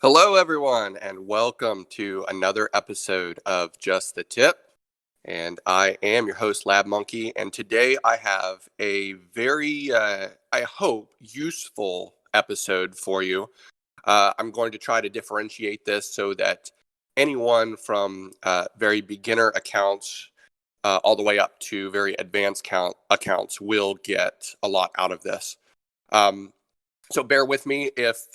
Hello, everyone, and welcome to another episode of Just the Tip. And I am your host, Lab Monkey. And today I have a very, I hope, useful episode for you. I'm going to try to differentiate this so that anyone from very beginner accounts all the way up to very advanced accounts will get a lot out of this. Um, so bear with me if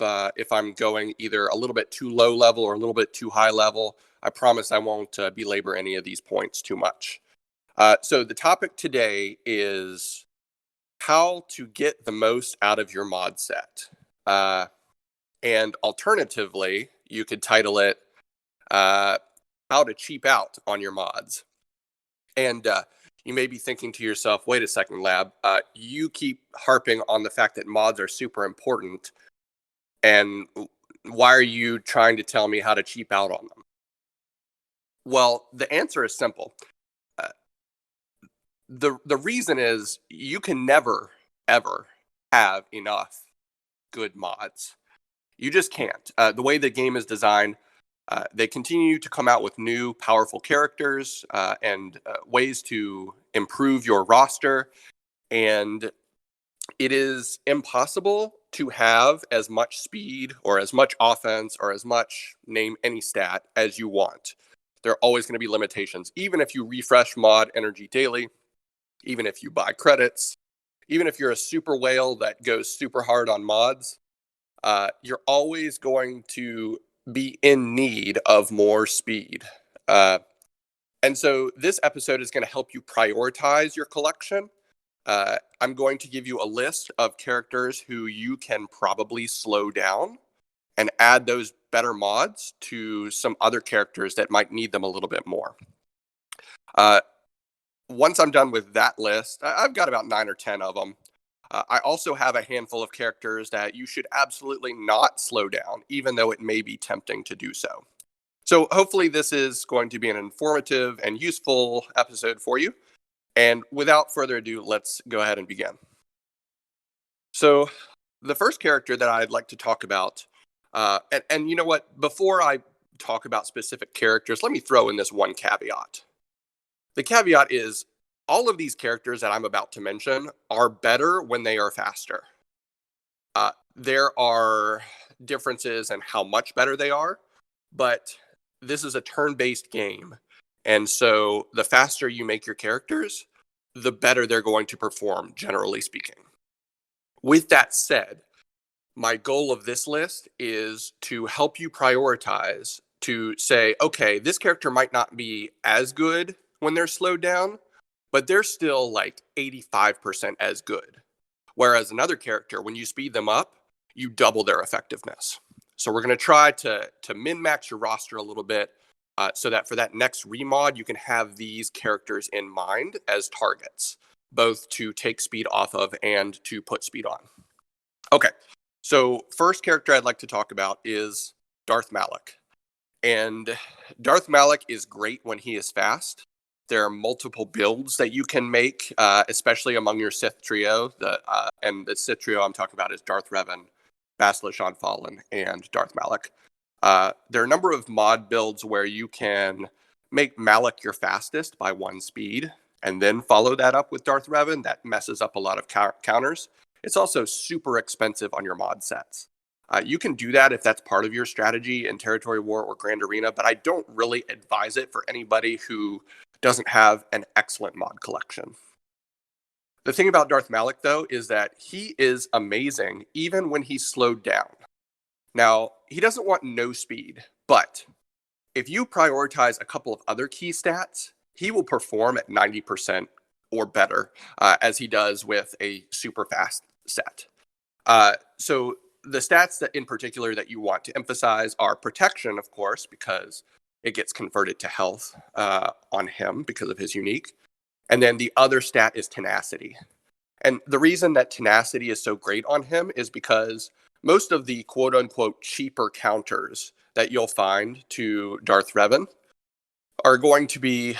I'm going either a little bit too low level or a little bit too high level. I promise I won't belabor any of these points too much. So the topic today is how to get the most out of your mod set. And alternatively, you could title it uh, how to cheap out on your mods. And you may be thinking to yourself, wait a second, Lab, you keep harping on the fact that mods are super important. And why are you trying to tell me how to cheap out on them? Well, the answer is simple. Uh, the reason is you can never ever have enough good mods. You just can't. The way the game is designed, they continue to come out with new powerful characters and ways to improve your roster, and it is impossible to have as much speed or as much offense or as much name any stat as you want. There are always going to be limitations. Even if you refresh mod energy daily, even if you buy credits, even if you're a super whale that goes super hard on mods, you're always going to be in need of more speed. Uh, and so this episode is going to help you prioritize your collection. I'm going to give you a list of characters who you can probably slow down and add those better mods to some other characters that might need them a little bit more. Uh, Once I'm done with that list, I've got about 9 or 10 of them. I also have a handful of characters that you should absolutely not slow down, even though it may be tempting to do so. So, hopefully, this is going to be an informative and useful episode for you. And without further ado, let's go ahead and begin. So, the first character that I'd like to talk about, and you know what? Before I talk about specific characters, let me throw in this one caveat. The caveat is all of these characters that I'm about to mention are better when they are faster. There are differences in how much better they are, but this is a turn based game. And so the faster you make your characters, the better they're going to perform, generally speaking. With that said, my goal of this list is to help you prioritize to say, okay, this character might not be as good when they're slowed down, but they're still like 85% as good. Whereas another character, when you speed them up, you double their effectiveness. So we're going to try to min max your roster a little bit so that for that next remod, you can have these characters in mind as targets, both to take speed off of and to put speed on. Okay, so first character I'd like to talk about is Darth Malak. And Darth Malak is great when he is fast. There are multiple builds that you can make, especially among your Sith trio. And the Sith trio I'm talking about is Darth Revan, Bastila Shan Fallen, and Darth Malak. There are a number of mod builds where you can make Malak your fastest by 1 speed, and then follow that up with Darth Revan. That messes up a lot of counters. It's also super expensive on your mod sets. You can do that if that's part of your strategy in Territory War or Grand Arena, but I don't really advise it for anybody who doesn't have an excellent mod collection. The thing about Darth Malak, though, is that he is amazing even when he's slowed down. Now, he doesn't want no speed, but if you prioritize a couple of other key stats, he will perform at 90% or better, as he does with a super fast set. So the stats that in particular that you want to emphasize are protection, of course, because it gets converted to health on him because of his unique. And then the other stat is tenacity. And the reason that tenacity is so great on him is because most of the quote unquote cheaper counters that you'll find to Darth Revan are going to be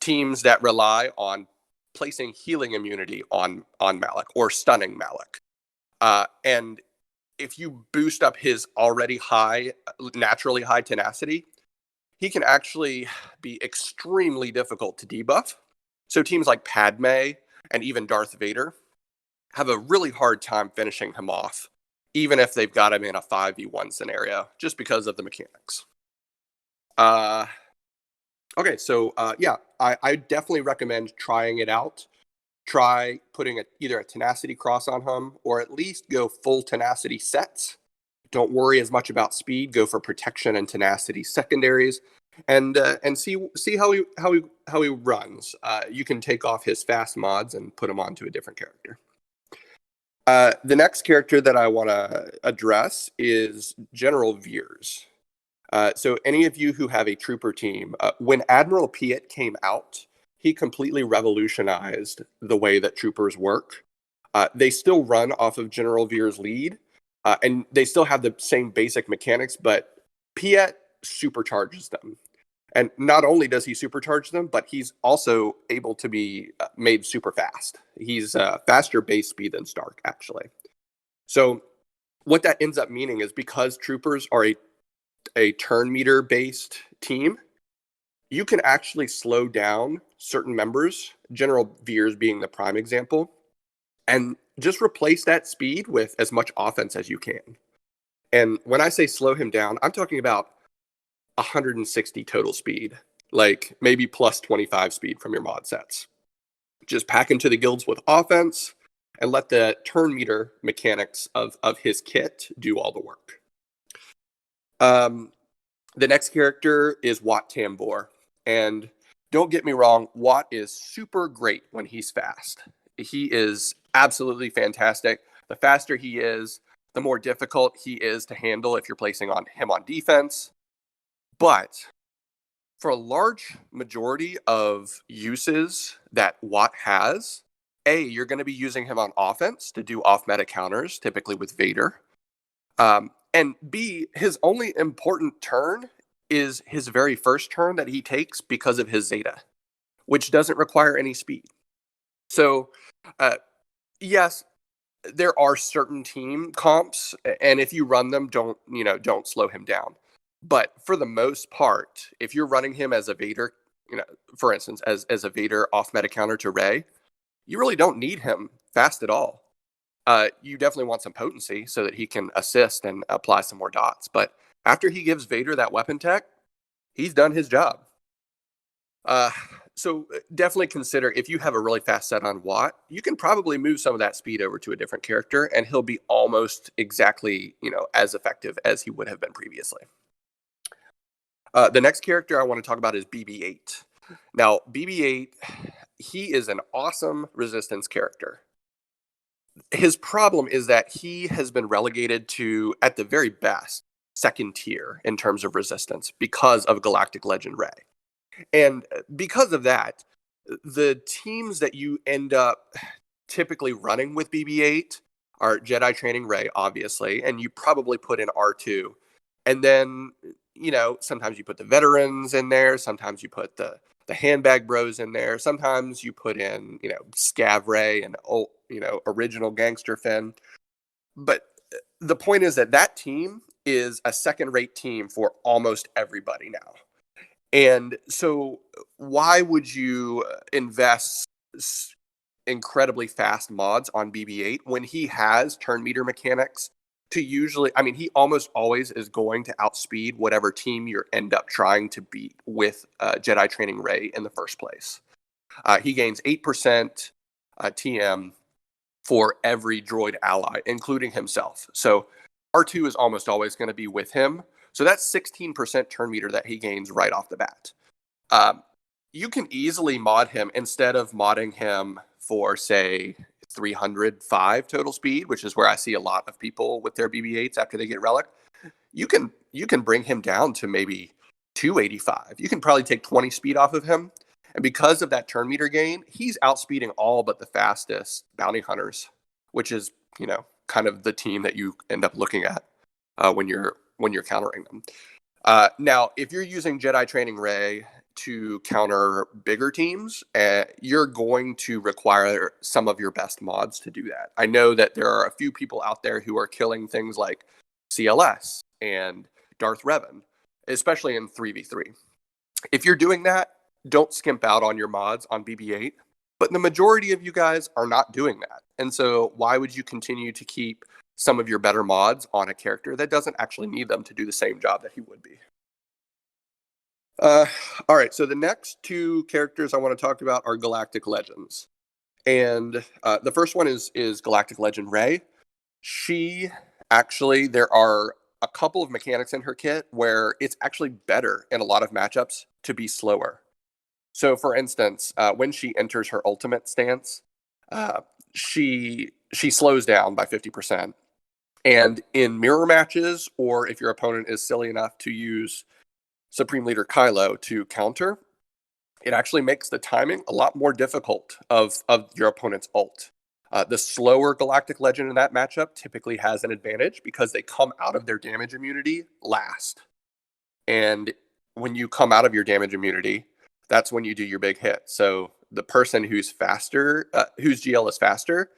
teams that rely on placing healing immunity on Malak or stunning Malak. And if you boost up his already high, naturally high tenacity, he can actually be extremely difficult to debuff. So teams like Padme and even Darth Vader have a really hard time finishing him off, even if they've got him in a 5v1 scenario, just because of the mechanics. Okay, so yeah, I definitely recommend trying it out. Try putting either a tenacity cross on him, or at least go full tenacity sets. Don't worry as much about speed. Go for protection and tenacity secondaries, and see how he runs. You can take off his fast mods and put him onto a different character. The next character that I want to address is General Veers. So any of you who have a trooper team, when Admiral Piet came out, he completely revolutionized the way that troopers work. They still run off of General Veers' lead, and they still have the same basic mechanics, but Piet supercharges them. And not only does he supercharge them, but he's also able to be made super fast. He's faster base speed than Stark, actually. So what that ends up meaning is, because troopers are a turn meter based team, you can actually slow down certain members, General Veers being the prime example, and just replace that speed with as much offense as you can. And when I say slow him down, I'm talking about 160 total speed, like maybe plus 25 speed from your mod sets. Just pack into the guilds with offense and let the turn meter mechanics of his kit do all the work. The next character is Wat Tambor. And don't get me wrong, Wat is super great when he's fast. He is absolutely fantastic. The faster he is, the more difficult he is to handle if you're placing him on defense. But for a large majority of uses that Wat has, A, you're going to be using him on offense to do off-meta counters, typically with Vader. And B, his only important turn is his very first turn that he takes because of his Zeta, which doesn't require any speed. So, yes, there are certain team comps, and if you run them, don't slow him down. But for the most part, if you're running him as a Vader, for instance, as a Vader off meta counter to Rey, you really don't need him fast at all. You definitely want some potency so that he can assist and apply some more dots. But after he gives Vader that weapon tech, he's done his job. So definitely consider, if you have a really fast set on Wat, you can probably move some of that speed over to a different character, and he'll be almost exactly, as effective as he would have been previously. The next character I want to talk about is BB-8. Now, BB-8, he is an awesome resistance character. His problem is that he has been relegated to, at the very best, second tier in terms of resistance because of Galactic Legend Rey. And because of that, the teams that you end up typically running with BB-8 are Jedi Training Rey, obviously, and you probably put in R2. And then, sometimes you put the veterans in there, sometimes you put the handbag bros in there, sometimes you put in, Scav Rey and, original Gangster Finn. But the point is that team is a second-rate team for almost everybody now. And so why would you invest incredibly fast mods on BB-8 when he has turn meter mechanics to he almost always is going to outspeed whatever team you end up trying to beat with Jedi Training Rey in the first place. He gains 8% TM for every droid ally, including himself. So R2 is almost always going to be with him. So that's 16% turn meter that he gains right off the bat. You can easily mod him instead of modding him for, say, 305 total speed, which is where I see a lot of people with their BB-8s after they get Relic. You can bring him down to maybe 285. You can probably take 20 speed off of him. And because of that turn meter gain, he's outspeeding all but the fastest bounty hunters, which is, kind of the team that you end up looking at when you're countering them. Now, if you're using Jedi Training Rey, to counter bigger teams, you're going to require some of your best mods to do that. I know that there are a few people out there who are killing things like CLS and Darth Revan, especially in 3v3. If you're doing that, don't skimp out on your mods on BB-8. But the majority of you guys are not doing that. And so why would you continue to keep some of your better mods on a character that doesn't actually need them to do the same job that he would be? All right, so the next two characters I want to talk about are Galactic Legends. And the first one is Galactic Legend Rey. She actually, there are a couple of mechanics in her kit where it's actually better in a lot of matchups to be slower. So, for instance, when she enters her ultimate stance, she slows down by 50%. And in mirror matches, or if your opponent is silly enough to use Supreme Leader Kylo to counter, it actually makes the timing a lot more difficult of your opponent's ult. The slower Galactic Legend in that matchup typically has an advantage because they come out of their damage immunity last. And when you come out of your damage immunity, that's when you do your big hit. So the person who's faster, whose GL is faster,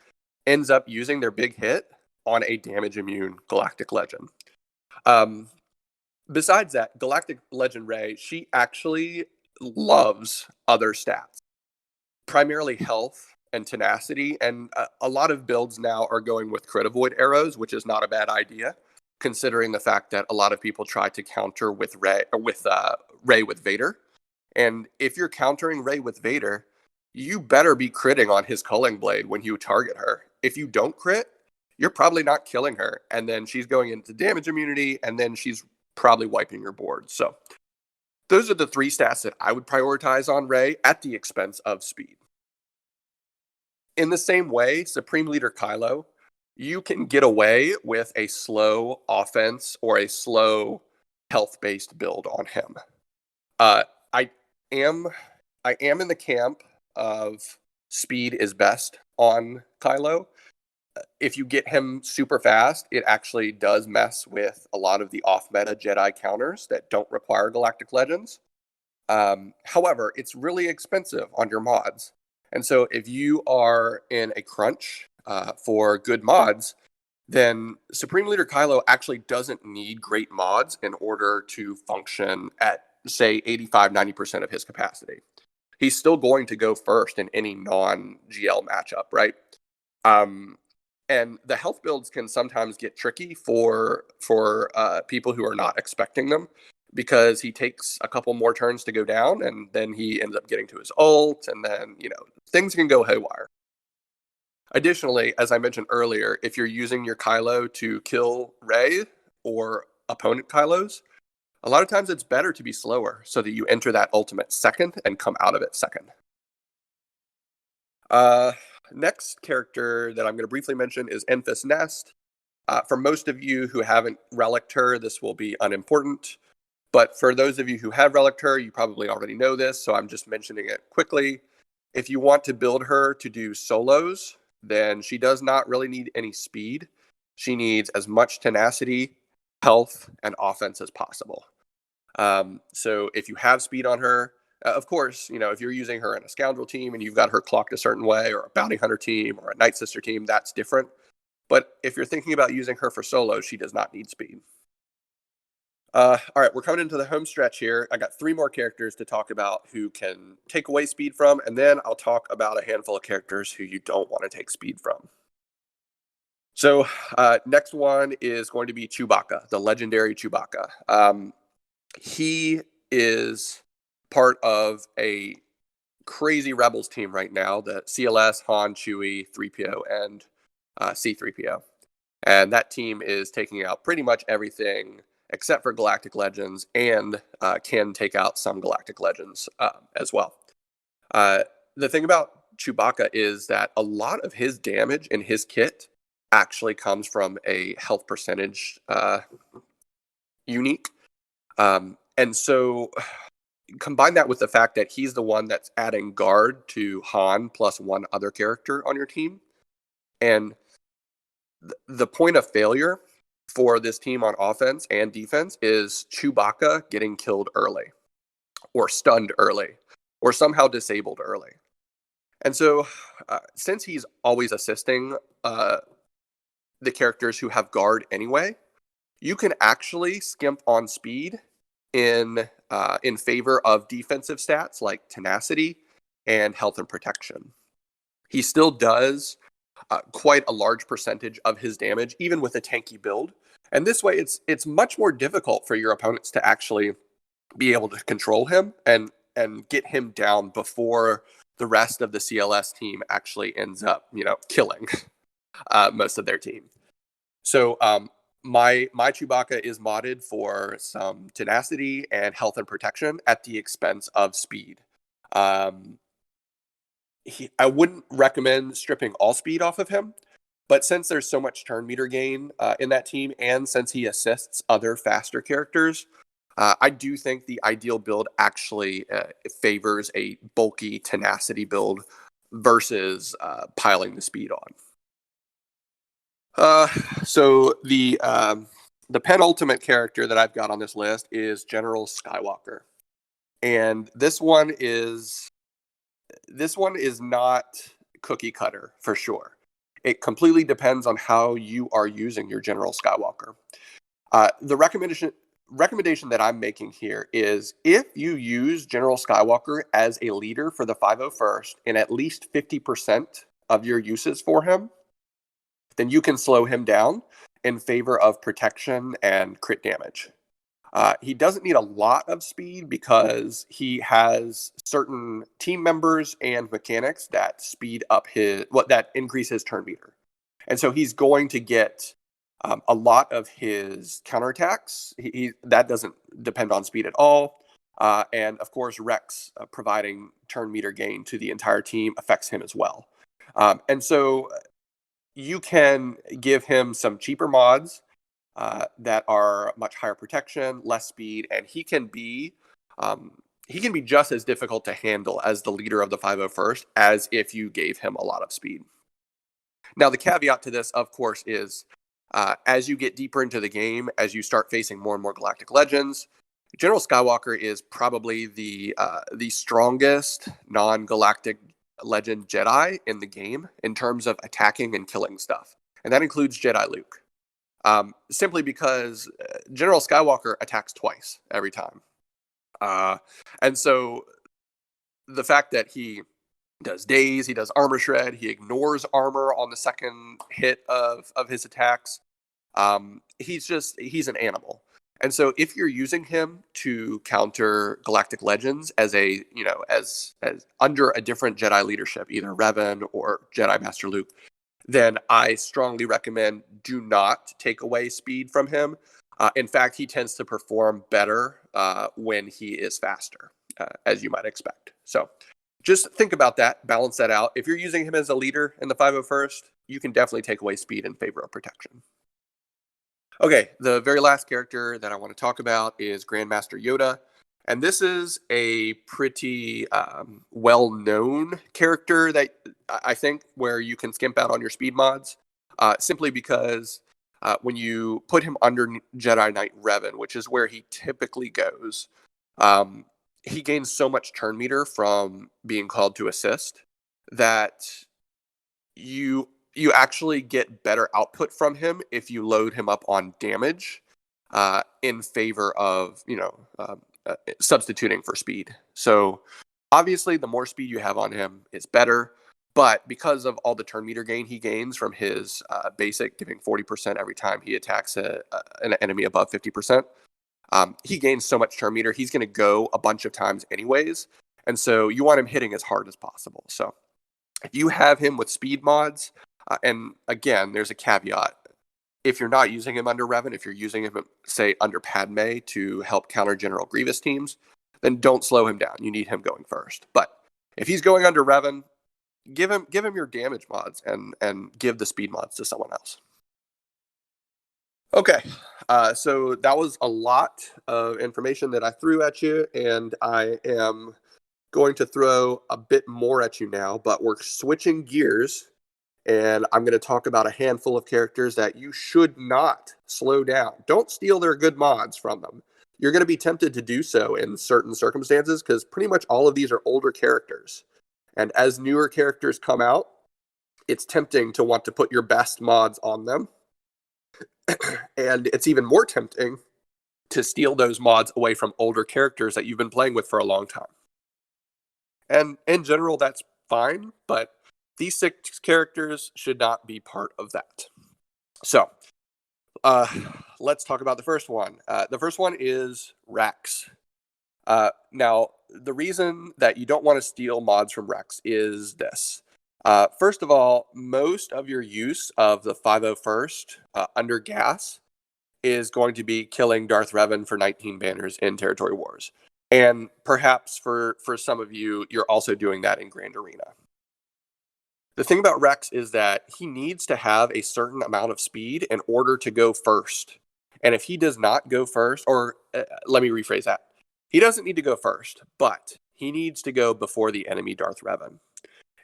ends up using their big hit on a damage immune Galactic Legend. Besides that, Galactic Legend Rey, she actually loves other stats, primarily health and tenacity. And a lot of builds now are going with crit avoid arrows, which is not a bad idea, considering the fact that a lot of people try to counter with Rey with Vader. And if you're countering Rey with Vader, you better be critting on his culling blade when you target her. If you don't crit, you're probably not killing her. And then she's going into damage immunity, and then she's probably wiping your board. So those are the three stats that I would prioritize on Rey at the expense of speed. In the same way, Supreme Leader Kylo, you can get away with a slow offense or a slow health-based build on him. I am in the camp of speed is best on Kylo. If you get him super fast, it actually does mess with a lot of the off-meta Jedi counters that don't require Galactic Legends. However, it's really expensive on your mods. And so if you are in a crunch for good mods, then Supreme Leader Kylo actually doesn't need great mods in order to function at, say, 85-90% of his capacity. He's still going to go first in any non-GL matchup, right? And the health builds can sometimes get tricky for people who are not expecting them, because he takes a couple more turns to go down, and then he ends up getting to his ult, and then, things can go haywire. Additionally, as I mentioned earlier, if you're using your Kylo to kill Rey or opponent Kylos, a lot of times it's better to be slower so that you enter that ultimate second and come out of it second. Next character that I'm going to briefly mention is Enfys Nest. For most of you who haven't relicked her, this will be unimportant. But for those of you who have relicked her, you probably already know this, so I'm just mentioning it quickly. If you want to build her to do solos, then she does not really need any speed. She needs as much tenacity, health, and offense as possible. So if you have speed on her, of course, if you're using her in a Scoundrel team and you've got her clocked a certain way, or a Bounty Hunter team, or a Night Sister team, that's different. But if you're thinking about using her for solo, she does not need speed. All right, we're coming into the home stretch here. I got 3 more characters to talk about who can take away speed from, and then I'll talk about a handful of characters who you don't want to take speed from. So next one is going to be Chewbacca, the legendary Chewbacca. He is part of a crazy Rebels team right now, the CLS, Han, Chewie, 3PO, and C-3PO. And that team is taking out pretty much everything except for Galactic Legends, and can take out some Galactic Legends as well. The thing about Chewbacca is that a lot of his damage in his kit actually comes from a health percentage unique. And so combine that with the fact that he's the one that's adding guard to Han plus one other character on your team. And the point of failure for this team on offense and defense is Chewbacca getting killed early. or stunned early or somehow disabled early. And so, since he's always assisting the characters who have guard anyway, you can actually skimp on speed in favor of defensive stats like tenacity and health and protection. He still does quite a large percentage of his damage, even with a tanky build. And this way, it's much more difficult for your opponents to actually be able to control him and get him down before the rest of the CLS team actually ends up, killing most of their team. So my Chewbacca is modded for some tenacity and health and protection at the expense of speed. I wouldn't recommend stripping all speed off of him, but since there's so much turn meter gain in that team, and since he assists other faster characters, I do think the ideal build actually favors a bulky tenacity build versus piling the speed on. So the penultimate character that I've got on this list is General Skywalker, and this one is not cookie cutter for sure. It completely depends on how you are using your General Skywalker. The recommendation that I'm making here is if you use General Skywalker as a leader for the 501st in at least 50% of your uses for him, then you can slow him down in favor of protection and crit damage. He doesn't need a lot of speed because he has certain team members and mechanics that speed up that increase his turn meter. And so he's going to get a lot of his counterattacks. That doesn't depend on speed at all. And of course, Rex providing turn meter gain to the entire team affects him as well. And so you can give him some cheaper mods that are much higher protection, less speed, and he can be just as difficult to handle as the leader of the 501st as if you gave him a lot of speed. Now, the caveat to this, of course, is as you get deeper into the game, as you start facing more and more Galactic Legends, General Skywalker is probably the strongest non-Galactic Legend Jedi in the game in terms of attacking and killing stuff, and that includes Jedi Luke. Simply because General Skywalker attacks twice every time. And so the fact that he does daze, he does armor shred, he ignores armor on the second hit of his attacks. He's an animal. And so if you're using him to counter Galactic Legends as as under a different Jedi leadership, either Revan or Jedi Master Luke, then I strongly recommend do not take away speed from him. In fact, he tends to perform better when he is faster, as you might expect. So just think about that, balance that out. If you're using him as a leader in the 501st, you can definitely take away speed in favor of protection. Okay, the very last character that I want to talk about is Grandmaster Yoda. And this is a pretty well-known character that I think where you can skimp out on your speed mods, simply because when you put him under Jedi Knight Revan, which is where he typically goes, he gains so much turn meter from being called to assist that you actually get better output from him if you load him up on damage in favor of substituting for speed. So obviously the more speed you have on him is better, but because of all the turn meter gain he gains from his basic giving 40% every time he attacks an enemy above 50%, he gains so much turn meter, he's going to go a bunch of times anyways, and so you want him hitting as hard as possible. So if you have him with speed mods, and again, there's a caveat. If you're not using him under Revan, if you're using him, say, under Padme to help counter General Grievous teams, then don't slow him down. You need him going first. But if he's going under Revan, give him your damage mods and give the speed mods to someone else. Okay, so that was a lot of information that I threw at you, and I am going to throw a bit more at you now, but we're switching gears. And I'm going to talk about a handful of characters that you should not slow down. Don't steal their good mods from them. you're going to be tempted to do so in certain circumstances because pretty much all of these are older characters. And as newer characters come out, it's tempting to want to put your best mods on them. And it's even more tempting to steal those mods away from older characters that you've been playing with for a long time. And in general, that's fine, but these 6 characters should not be part of that. So, let's talk about the first one. The first one is Rex. Now, the reason that you don't want to steal mods from Rex is this. First of all, most of your use of the 501st under gas is going to be killing Darth Revan for 19 banners in Territory Wars. And perhaps for some of you, you're also doing that in Grand Arena. The thing about Rex is that he needs to have a certain amount of speed in order to go first. And if he does not go first, or let me rephrase that. He doesn't need to go first, but he needs to go before the enemy Darth Revan.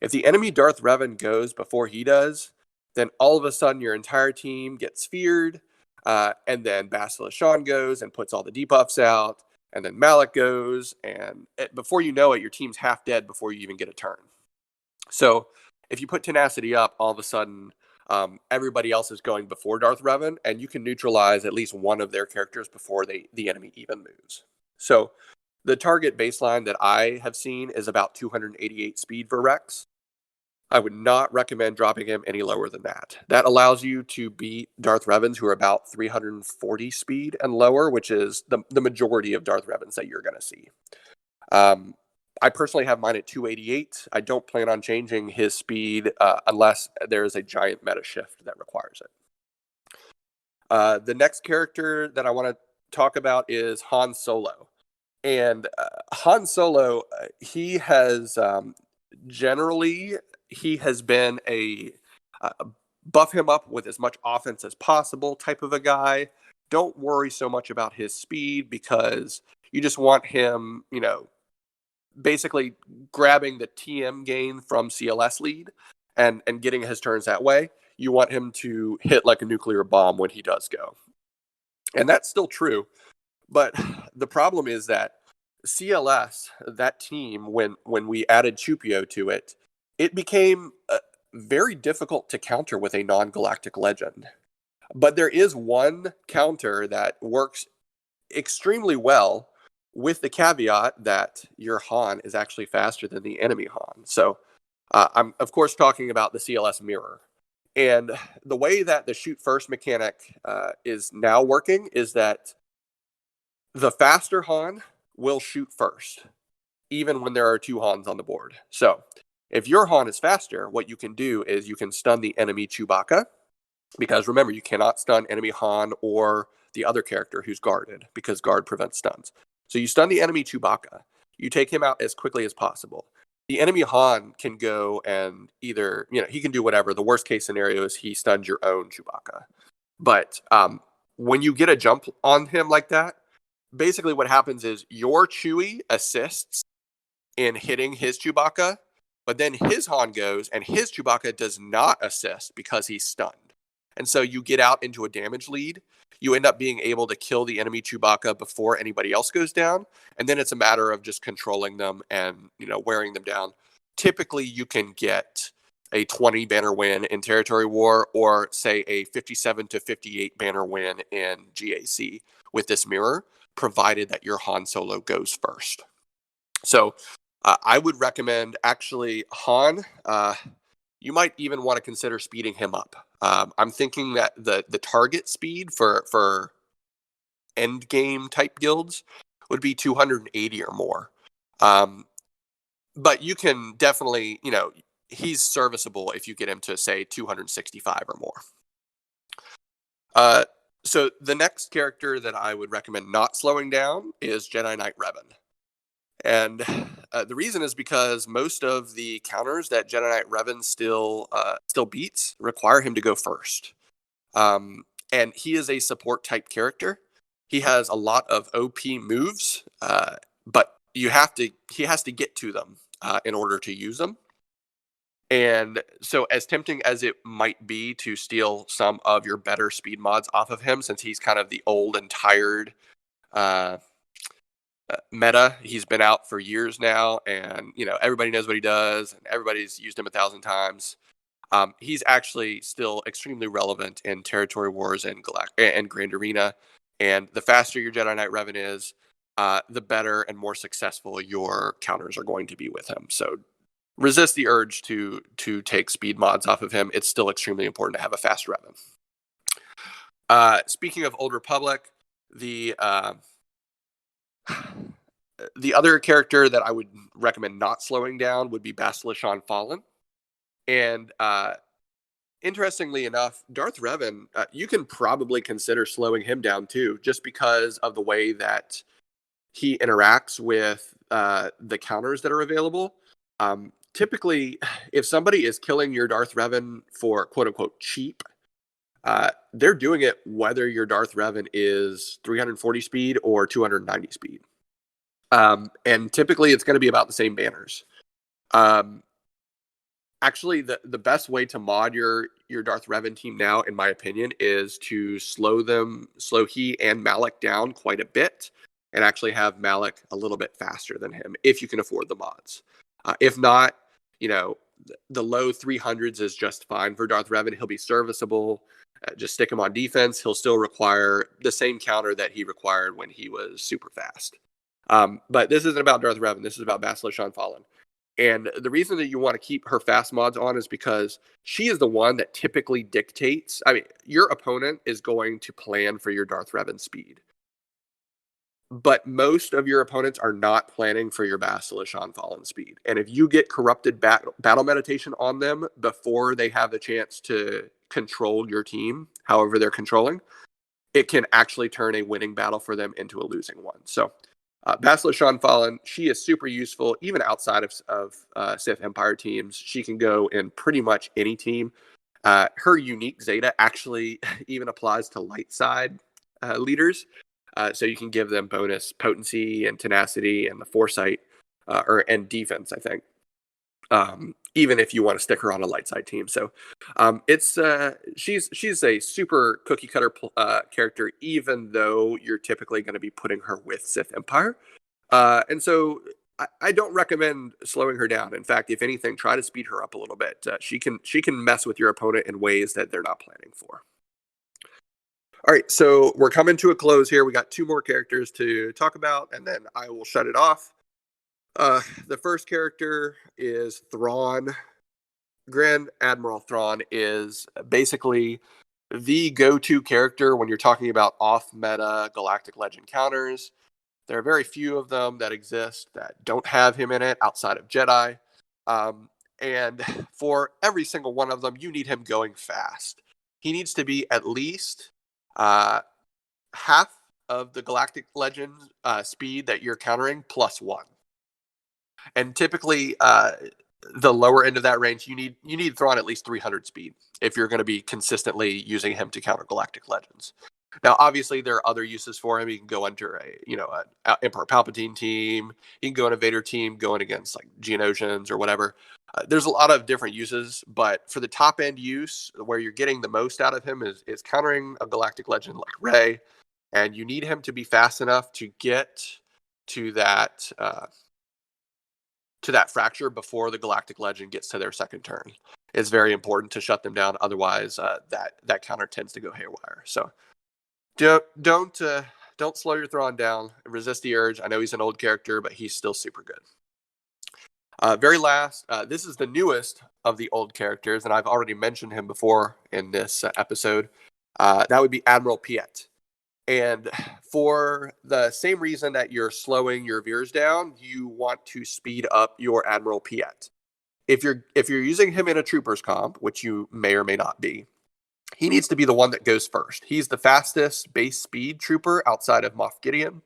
If the enemy Darth Revan goes before he does, then all of a sudden your entire team gets feared, and then Bastila Shan goes and puts all the debuffs out, and then Malak goes, and before you know it, your team's half dead before you even get a turn. So if you put Tenacity up, all of a sudden everybody else is going before Darth Revan, and you can neutralize at least one of their characters before the enemy even moves. So the target baseline that I have seen is about 288 speed for Rex. I would not recommend dropping him any lower than that. That allows you to beat Darth Revans who are about 340 speed and lower, which is the majority of Darth Revans that you're going to see. I personally have mine at 288. I don't plan on changing his speed unless there is a giant meta shift that requires it. The next character that I want to talk about is Han Solo. And Han Solo, he has generally, he has been a buff him up with as much offense as possible type of a guy. Don't worry so much about his speed because you just want him, basically grabbing the TM gain from CLS lead and getting his turns that way. You want him to hit like a nuclear bomb when he does go. And that's still true. But the problem is that CLS, that team, when we added Chupio to it, it became very difficult to counter with a non-galactic legend. But there is one counter that works extremely well with the caveat that your Han is actually faster than the enemy Han. So I'm, of course, talking about the CLS mirror. And the way that the shoot first mechanic is now working is that the faster Han will shoot first, even when there are 2 Hans on the board. So if your Han is faster, what you can do is you can stun the enemy Chewbacca, because remember, you cannot stun enemy Han or the other character who's guarded, because guard prevents stuns. So you stun the enemy Chewbacca. You take him out as quickly as possible. The enemy Han can go and either, he can do whatever. The worst case scenario is he stuns your own Chewbacca. But when you get a jump on him like that, basically what happens is your Chewie assists in hitting his Chewbacca, but then his Han goes and his Chewbacca does not assist because he's stunned. And so you get out into a damage lead. You end up being able to kill the enemy Chewbacca before anybody else goes down. And then it's a matter of just controlling them and, wearing them down. Typically, you can get a 20 banner win in Territory War, or say a 57 to 58 banner win in GAC with this mirror, provided that your Han Solo goes first. So I would recommend actually Han. You might even want to consider speeding him up. I'm thinking that the target speed for end game type guilds would be 280 or more. But you can definitely, he's serviceable if you get him to, say, 265 or more. So the next character that I would recommend not slowing down is Jedi Knight Revan. And the reason is because most of the counters that Jedi Knight Revan still beats require him to go first. And he is a support type character. He has a lot of OP moves, but he has to get to them in order to use them. And so as tempting as it might be to steal some of your better speed mods off of him, since he's kind of the old and tired uh, meta. He's been out for years now, and everybody knows what he does, and everybody's used him 1,000 times. He's actually still extremely relevant in Territory Wars and Grand Arena. And the faster your Jedi Knight Revan is, the better and more successful your counters are going to be with him. So resist the urge to take speed mods off of him. It's still extremely important to have a fast Revan. Speaking of Old Republic, the the other character that I would recommend not slowing down would be Bastila Shan Fallen. And interestingly enough, Darth Revan, you can probably consider slowing him down too, just because of the way that he interacts with the counters that are available. Typically, if somebody is killing your Darth Revan for quote unquote cheap, they're doing it whether your Darth Revan is 340 speed or 290 speed. And typically it's going to be about the same banners. Actually, the best way to mod your Darth Revan team now, in my opinion, is to slow he and Malak down quite a bit, and actually have Malak a little bit faster than him, if you can afford the mods. If not, the low 300s is just fine for Darth Revan. He'll be serviceable. Just stick him on defense. He'll still require the same counter that he required when he was super fast. But this isn't about Darth Revan. This is about Bastila Shan Fallen. And the reason that you want to keep her fast mods on is because she is the one that typically dictates. I mean, your opponent is going to plan for your Darth Revan speed. But most of your opponents are not planning for your Bastila Shan Fallen speed. And if you get corrupted battle meditation on them before they have the chance to control your team, however they're controlling, it can actually turn a winning battle for them into a losing one. So Bastila Shan Fallen, she is super useful, even outside of Sith Empire teams. She can go in pretty much any team. Her unique Zeta actually even applies to light side leaders. So you can give them bonus potency and tenacity and the foresight and defense, I think. Even if you want to stick her on a light side team. So she's a super cookie cutter character, even though you're typically going to be putting her with Sith Empire. And so I don't recommend slowing her down. In fact, if anything, try to speed her up a little bit. She can mess with your opponent in ways that they're not planning for. All right, so we're coming to a close here. We got 2 more characters to talk about, and then I will shut it off. The first character is Thrawn. Grand Admiral Thrawn is basically the go-to character when you're talking about off-meta Galactic Legend counters. There are very few of them that exist that don't have him in it outside of Jedi. And for every single one of them, you need him going fast. He needs to be at least half of the Galactic Legend speed that you're countering +1. And typically, the lower end of that range, you need Thrawn at least 300 speed if you're going to be consistently using him to counter Galactic Legends. Now, obviously, there are other uses for him. He can go under an Emperor Palpatine team. He can go in a Vader team, going against like Geonosians or whatever. There's a lot of different uses, but for the top end use, where you're getting the most out of him is countering a Galactic Legend like Rey, and you need him to be fast enough to get to that fracture before the Galactic Legend gets to their second turn. It's very important to shut them down. Otherwise, that counter tends to go haywire. So don't slow your Thrawn down. Resist the urge. I know he's an old character, but he's still super good. Very last, this is the newest of the old characters, and I've already mentioned him before in this episode. That would be Admiral Piet. And for the same reason that you're slowing your Veers down, you want to speed up your Admiral Piet. If you're using him in a Troopers comp, which you may or may not be, he needs to be the one that goes first. He's the fastest base speed trooper outside of Moff Gideon.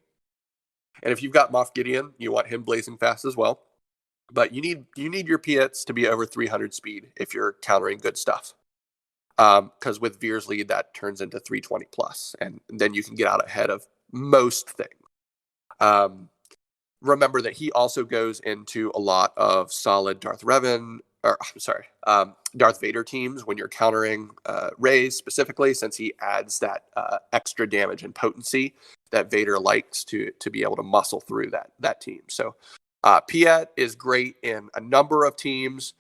And if you've got Moff Gideon, you want him blazing fast as well. But you need your Piets to be over 300 speed if you're countering good stuff. Because with Veers lead, that turns into 320 plus, and then you can get out ahead of most things. Remember that he also goes into a lot of solid Darth Vader teams when you're countering Rey specifically, since he adds that extra damage and potency that Vader likes to be able to muscle through that team. So Piet is great in a number of teams.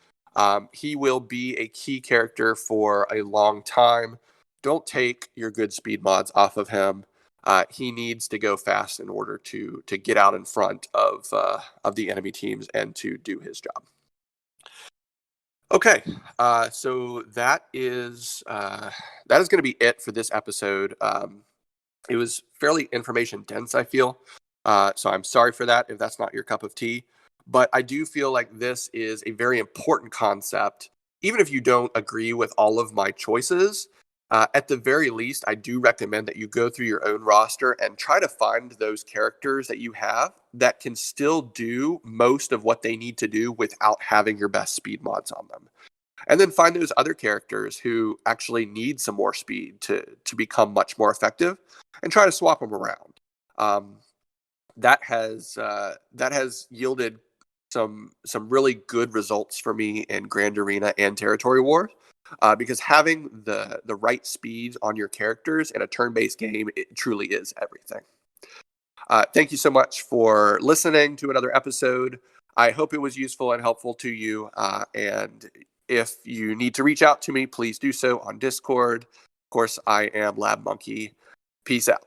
He will be a key character for a long time. Don't take your good speed mods off of him. He needs to go fast in order to get out in front of the enemy teams and to do his job. Okay, so that is going to be it for this episode. It was fairly information dense, I feel. So I'm sorry for that if that's not your cup of tea. But I do feel like this is a very important concept. Even if you don't agree with all of my choices, at the very least, I do recommend that you go through your own roster and try to find those characters that you have that can still do most of what they need to do without having your best speed mods on them. And then find those other characters who actually need some more speed to become much more effective, and try to swap them around. Um, that has yielded some really good results for me in Grand Arena and Territory Wars, because having the right speed on your characters in a turn-based game, it truly is everything. Thank you so much for listening to another episode. I hope it was useful and helpful to you. And if you need to reach out to me, please do so on Discord. Of course, I am Lab Monkey. Peace out.